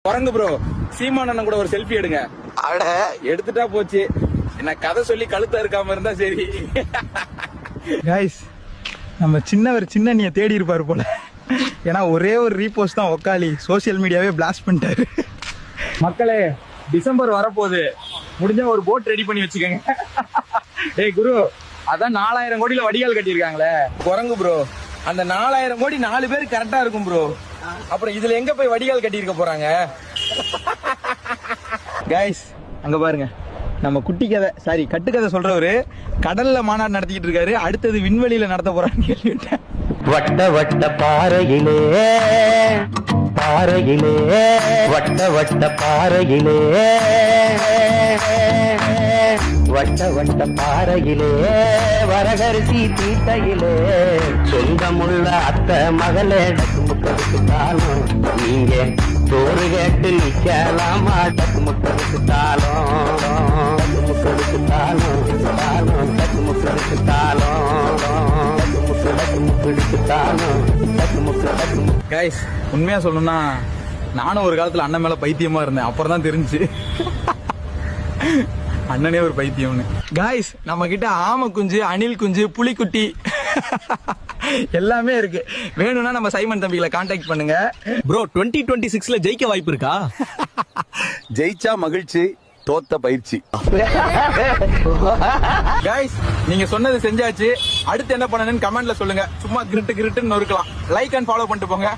குரங்கு ப்ரோ, சீமான் அண்ணன் கூட ஒரு செல்ஃபி எடுங்க. அட எடுத்துட்டா போச்சு. என்ன கதை சொல்லி கழுத்தா இருக்காம இருந்தா சரி. கைஸ், நம்ம சின்னவரை தேடி இருப்பாரு போல. ஏன்னா ஒரே ஒரு ரீபோஸ்ட் தான் ஒக்காலி சோசியல் மீடியாவே பிளாஸ்ட் பண்ணிட்டாரு. மக்களே, டிசம்பர் வரப்போகுது, முடிஞ்ச ஒரு போட் ரெடி பண்ணி வச்சுக்கோங்க. ஏய் குரு, அதான் 4000 கோடியில வடிகால் கட்டியிருக்காங்களே. குரங்கு ப்ரோ, அந்த 4000 கோடி 4 பேர் கரெக்டா இருக்கும் ப்ரோ. அப்புறம் இதுல எங்க போய் வடிகால் கட்டி இருக்க போறாங்க? கைஸ், அங்க பாருங்க, நம்ம குட்டி கதை கட்டுக்கதை சொல்றவரு கடல்ல மாநாடு நடத்திக்கிட்டு இருக்காரு. அடுத்தது விண்வெளியில நடத்த போறான்னு கேள்விட்டேன். வட்ட வட்ட பாறையிலே பாறையிலே வட்ட வட்ட பாறையிலே வட்ட வட்ட பாறையிலே வரகரிசி தீட்டையிலே சொந்தமுள்ள அத்த மகளே டக்குமுக்கெடுத்தாலும் நீங்க சோறு கேட்டு நிக்கலாமா? டக்குமுக்கெடுத்தாலும் டக்குமுக்கெடுத்தாலும் டக்குமுக்கெடுத்தாலும் கைஸ், உண்மையா சொல்லணும்னா நானும் ஒரு காலத்துல அண்ணன் மேல பைத்தியமா இருந்தேன். அப்புறம் தான் தெரிஞ்சு அண்ணனே ஒரு பைத்தியம்னு. கைஸ், நம்ம கிட்ட ஆமை குஞ்சு, அணில் குஞ்சு, புலிக்குட்டி எல்லாமே இருக்கு. வேணும்னா நம்ம சைமன் தம்பிகளை கான்டாக்ட் பண்ணுங்க. ப்ரோ, 2026ல ஜெயிக்க வாய்ப்பு இருக்கா? ஜெயிச்சா மகிழ்ச்சி, தோத்த பயிற்சி. கைஸ், நீங்க சொன்னது செஞ்சாச்சு. அடுத்து என்ன பண்ணணும்னு கமெண்ட்ல சொல்லுங்க. சும்மா கிரிட்டுன்னு நொறுக்கலாம். லைக் அண்ட் ஃபாலோ பண்ணிட்டு போங்க.